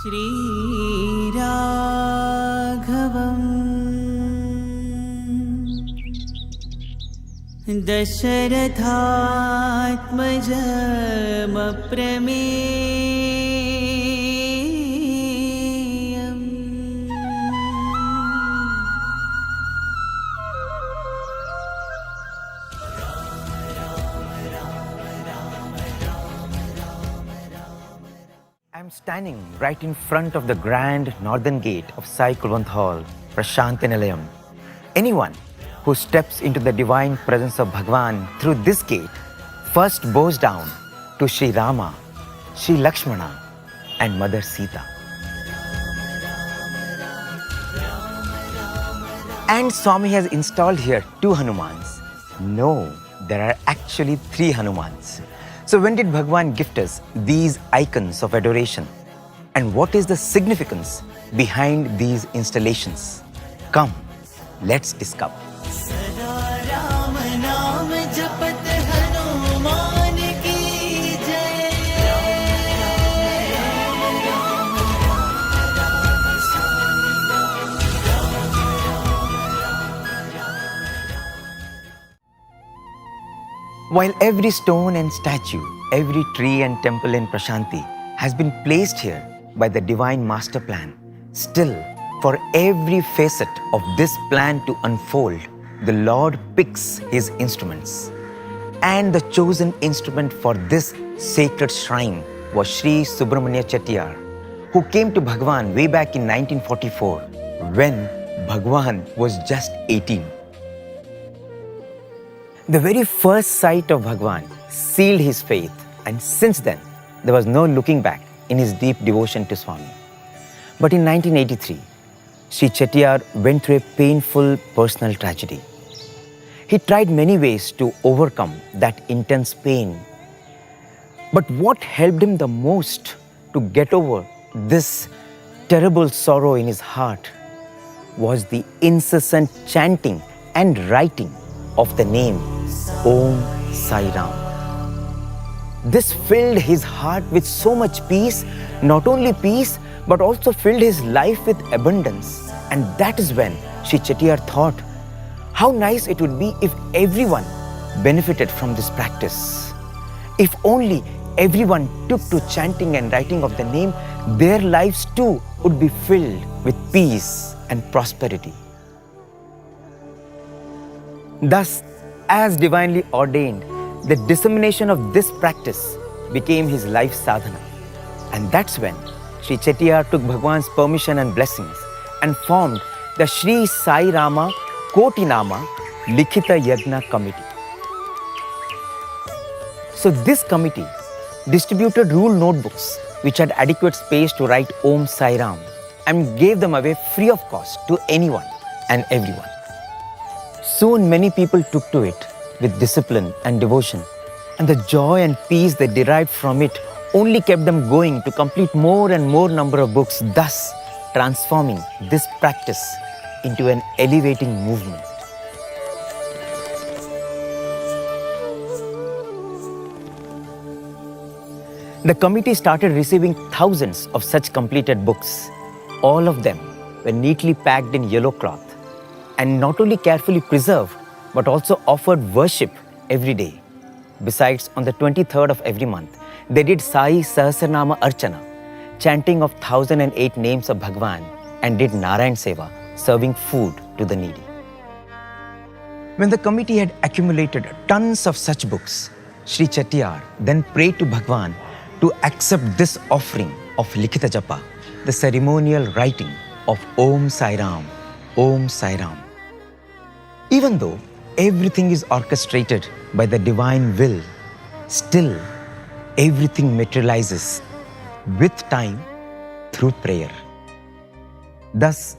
श्रीराघवम् दशरथात्मजमप्रमेयम् I'm standing right in front of the grand northern gate of Sai Kulwant Hall, Prasanthi Nilayam. Anyone who steps into the divine presence of Bhagwan through this gate first bows down to Sri Rama, Sri Lakshmana and Mother Sita. And Swami has installed here 2 Hanumans. No, there are actually 3 Hanumans. So when did Bhagwan gift us these icons of adoration? And what is the significance behind these installations? Come, let's discover. While every stone and statue, every tree and temple in Prasanthi has been placed here by the divine master plan, still, for every facet of this plan to unfold, the Lord picks his instruments. And the chosen instrument for this sacred shrine was Sri Subramanya Chettiar, who came to Bhagwan way back in 1944 when Bhagwan was just 18. The very first sight of Bhagwan sealed his faith, and since then, there was no looking back in his deep devotion to Swami. But in 1983, Sri Chettiar went through a painful personal tragedy. He tried many ways to overcome that intense pain. But what helped him the most to get over this terrible sorrow in his heart was the incessant chanting and writing of the name Om Sai Ram. This filled his heart with so much peace, not only peace, but also filled his life with abundance. And that is when Sri Chettiar thought, how nice it would be if everyone benefited from this practice. If only everyone took to chanting and writing of the name, their lives too would be filled with peace and prosperity. Thus, as divinely ordained, the dissemination of this practice became his life sadhana. And that's when Sri Chettiar took Bhagwan's permission and blessings and formed the Sri Sai Rama Kotinama Likhita Yagna Committee. So this committee distributed rule notebooks which had adequate space to write Om Sai Ram and gave them away free of cost to anyone and everyone. Soon many people took to it with discipline and devotion, and the joy and peace they derived from it only kept them going to complete more and more number of books, thus transforming this practice into an elevating movement. The committee started receiving thousands of such completed books. All of them were neatly packed in yellow cloth and not only carefully preserved, but also offered worship every day. Besides, on the 23rd of every month, they did Sai Sahasranama Archana, chanting of 1008 names of Bhagwan, and did Narayan Seva, serving food to the needy. When the committee had accumulated tons of such books, Sri Chettiar then prayed to Bhagwan to accept this offering of Likhita Japa, the ceremonial writing of Om Sai Ram, Om Sai Ram. Even though everything is orchestrated by the divine will, still everything materializes with time through prayer. Thus,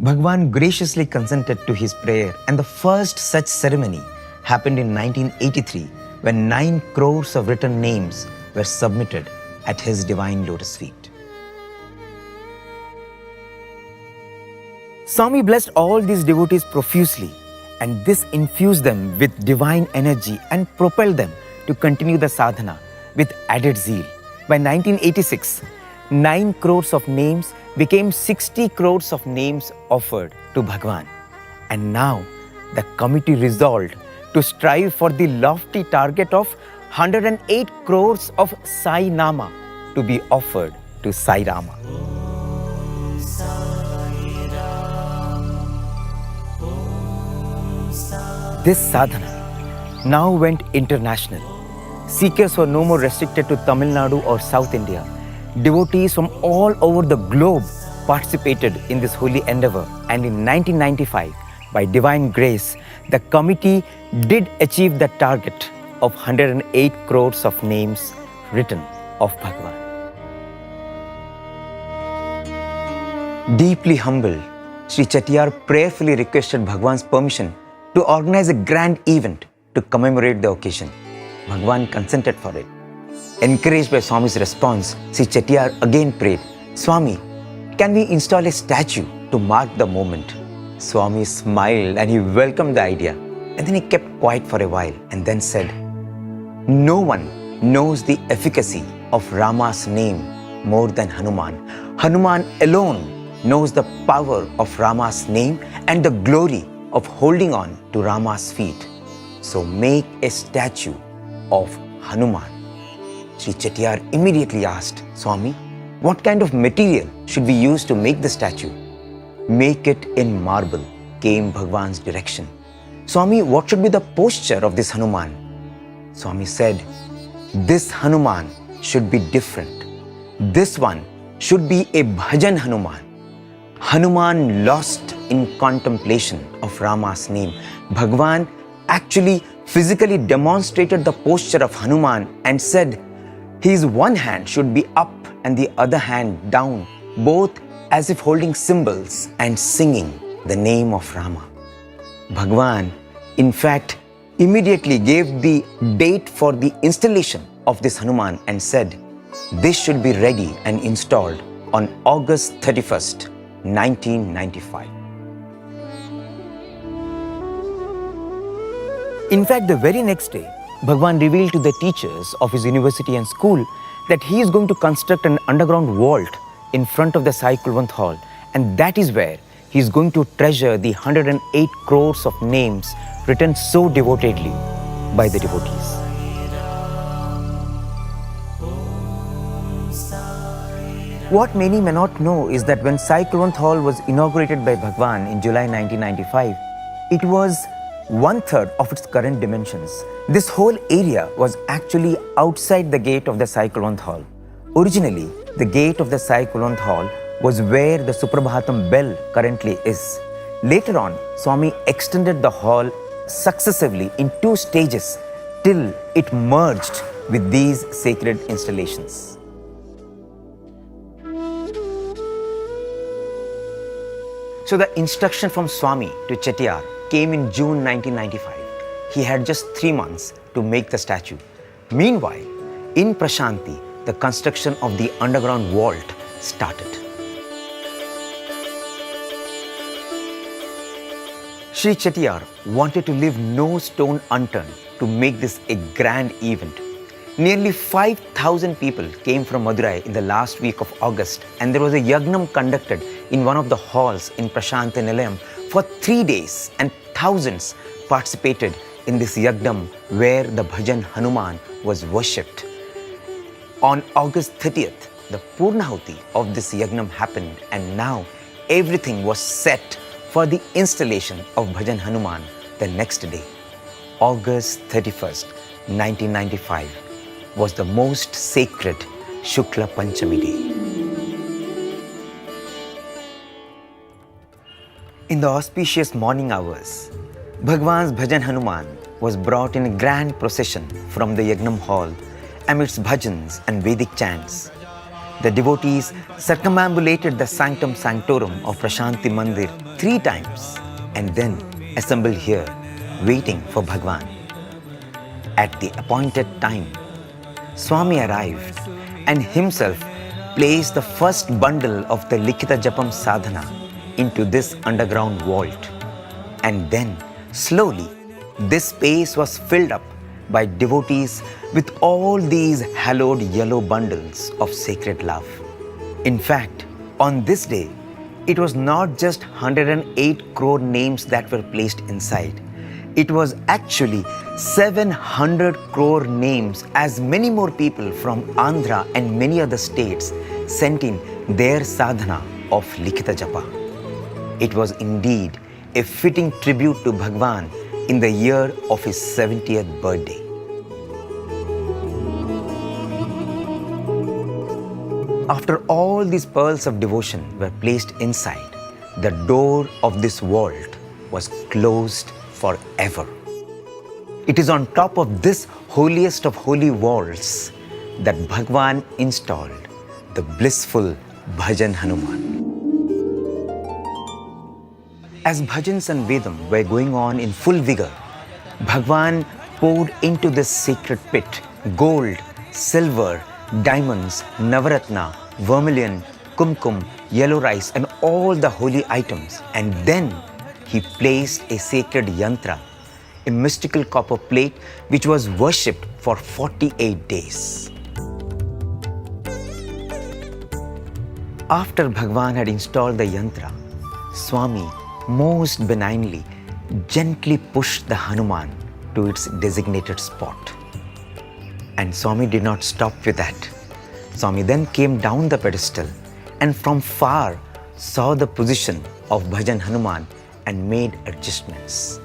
Bhagwan graciously consented to his prayer, and the first such ceremony happened in 1983 when 9 crores of written names were submitted at his divine lotus feet. Swami blessed all these devotees profusely, and this infused them with divine energy and propelled them to continue the sadhana with added zeal. By 1986, 9 crores of names became 60 crores of names offered to Bhagwan. And now the committee resolved to strive for the lofty target of 108 crores of Sai Nama to be offered to Sri Rama. This sadhana now went international. Seekers were no more restricted to Tamil Nadu or South India. Devotees from all over the globe participated in this holy endeavor, and in 1995, by divine grace, the committee did achieve the target of 108 crores of names written of Bhagwan. Deeply humbled, Sri Chettiar prayerfully requested Bhagwan's permission to organize a grand event to commemorate the occasion. Bhagwan consented for it. Encouraged by Swami's response, Sri Chettiar again prayed, "Swami, can we install a statue to mark the moment?" Swami smiled and he welcomed the idea. And then he kept quiet for a while and then said, "No one knows the efficacy of Rama's name more than Hanuman. Hanuman alone knows the power of Rama's name and the glory of holding on to Rama's feet. So make a statue of Hanuman." Sri Chettiar immediately asked, "Swami, what kind of material should we use to make the statue?" "Make it in marble," came Bhagwan's direction. "Swami, what should be the posture of this Hanuman?" Swami said, "This Hanuman should be different. This one should be a Bhajan Hanuman. Hanuman lost in contemplation of Rama's name." Bhagwan actually physically demonstrated the posture of Hanuman and said his one hand should be up and the other hand down, both as if holding cymbals and singing the name of Rama. Bhagwan, in fact, immediately gave the date for the installation of this Hanuman and said, this should be ready and installed on August 31st, 1995. In fact, the very next day, Bhagwan revealed to the teachers of his university and school that he is going to construct an underground vault in front of the Sai Kulwant Hall, and that is where he is going to treasure the 108 crores of names written so devotedly by the devotees. What many may not know is that when Sai Kulwant Hall was inaugurated by Bhagwan in July 1995, it was 1/3 of its current dimensions. This whole area was actually outside the gate of the Sai Kulwant Hall. Originally, the gate of the Sai Kulwant Hall was where the Suprabhatam bell currently is. Later on, Swami extended the hall successively in 2 stages till it merged with these sacred installations. So the instruction from Swami to Chettiar came in June 1995. He had just 3 months to make the statue. Meanwhile, in Prasanthi, the construction of the underground vault started. Sri Chettiar wanted to leave no stone unturned to make this a grand event. Nearly 5,000 people came from Madurai in the last week of August, and there was a yagnam conducted in one of the halls in Prasanthi Nilayam for 3 days, and thousands participated in this yagnam where the Bhajan Hanuman was worshipped. On August 30th, the Purnahuti of this yagnam happened, and now everything was set for the installation of Bhajan Hanuman the next day. August 31st, 1995 was the most sacred Shukla Panchami day. In the auspicious morning hours, Bhagwan's Bhajan Hanuman was brought in a grand procession from the Yagnam hall amidst bhajans and Vedic chants. The devotees circumambulated the sanctum sanctorum of Prasanthi Mandir 3 times and then assembled here, waiting for Bhagwan. At the appointed time, Swami arrived and himself placed the first bundle of the Likhita Japam sadhana into this underground vault. And then, slowly, this space was filled up by devotees with all these hallowed yellow bundles of sacred love. In fact, on this day, it was not just 108 crore names that were placed inside. It was actually 700 crore names, as many more people from Andhra and many other states sent in their sadhana of Likhita Japa. It was indeed a fitting tribute to Bhagwan in the year of his 70th birthday. After all these pearls of devotion were placed inside, the door of this vault was closed forever. It is on top of this holiest of holy vaults that Bhagwan installed the blissful Bhajan Hanuman. As bhajans and Vedam were going on in full vigor, Bhagwan poured into this sacred pit gold, silver, diamonds, navaratna, vermilion, kumkum, yellow rice and all the holy items, and then he placed a sacred yantra, a mystical copper plate which was worshipped for 48 days. After Bhagwan had installed the yantra, Swami most benignly gently pushed the Hanuman to its designated spot. And Swami did not stop with that. Swami then came down the pedestal and from far saw the position of Bhajan Hanuman and made adjustments.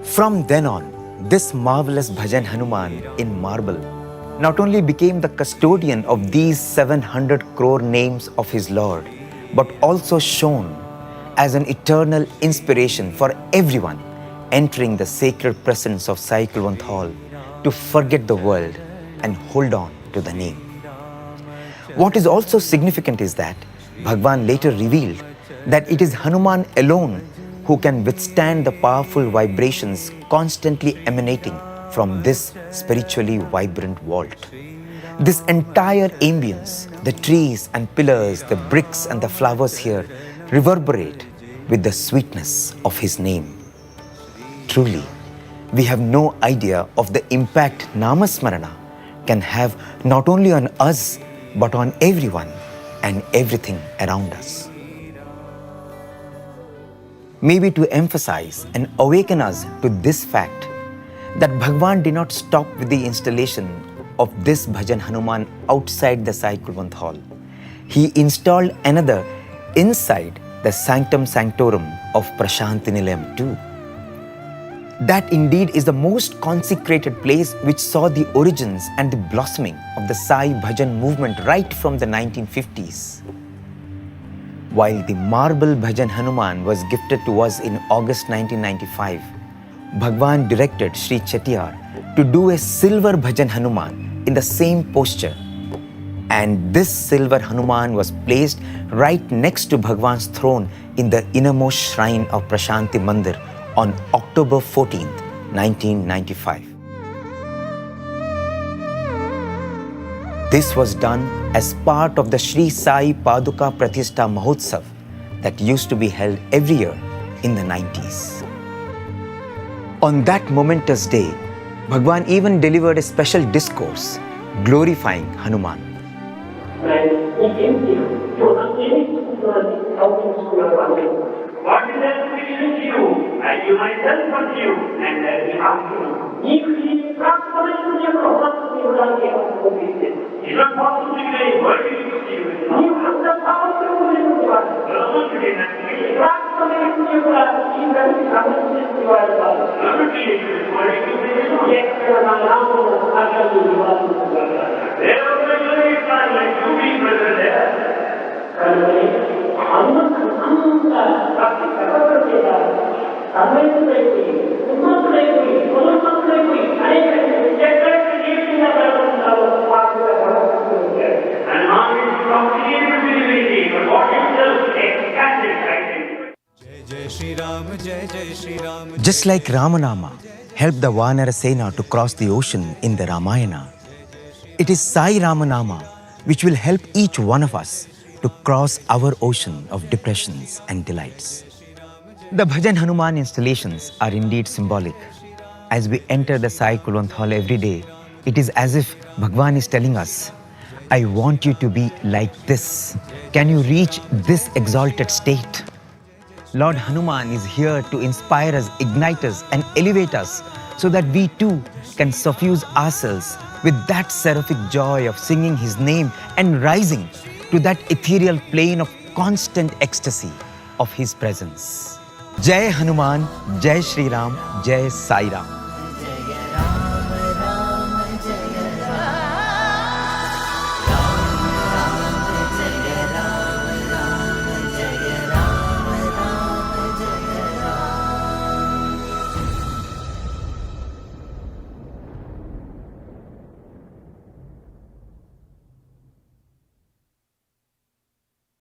From then on, this marvelous Bhajan Hanuman in marble not only became the custodian of these 700 crore names of his Lord, but also shone as an eternal inspiration for everyone entering the sacred presence of Sai Kulwant Hall to forget the world and hold on to the name. What is also significant is that Bhagwan later revealed that it is Hanuman alone who can withstand the powerful vibrations constantly emanating from this spiritually vibrant vault. This entire ambience, the trees and pillars, the bricks and the flowers here reverberate with the sweetness of his name. Truly, we have no idea of the impact Namasmarana can have not only on us but on everyone and everything around us. Maybe to emphasize and awaken us to this fact that Bhagwan did not stop with the installation of this Bhajan Hanuman outside the Sai Kulwant Hall. He installed another inside the Sanctum Sanctorum of Prasanthi Nilayam too. That indeed is the most consecrated place which saw the origins and the blossoming of the Sai Bhajan movement right from the 1950s. While the marble Bhajan Hanuman was gifted to us in August 1995, Bhagwan directed Sri Chettiar to do a silver Bhajan Hanuman in the same posture. And this silver Hanuman was placed right next to Bhagwan's throne in the innermost shrine of Prasanthi Mandir on October 14th, 1995. This was done as part of the Sri Sai Paduka Pratishtha Mahotsav that used to be held every year in the 90s. On that momentous day, Bhagwan even delivered a special discourse glorifying Hanuman. What is that which is you? And you myself from you, and we ask you. If he transformation is not possible to say, what is it to you? You have the power to do it. Transformation is not even transformation to your life. Yes, there are many times like you be present there. Just like Ramanama helped the Vanara Sena to cross the ocean in the Ramayana, it is Sai Ramanama which will help each one of us to cross our ocean of depressions and delights. The Bhajan Hanuman installations are indeed symbolic. As we enter the Sai Kulwant Hall every day, it is as if Bhagwan is telling us, I want you to be like this. Can you reach this exalted state? Lord Hanuman is here to inspire us, ignite us, and elevate us so that we too can suffuse ourselves with that seraphic joy of singing his name and rising to that ethereal plane of constant ecstasy of his presence. Jai Hanuman, Jai Sri Ram, Jai Sai Ram.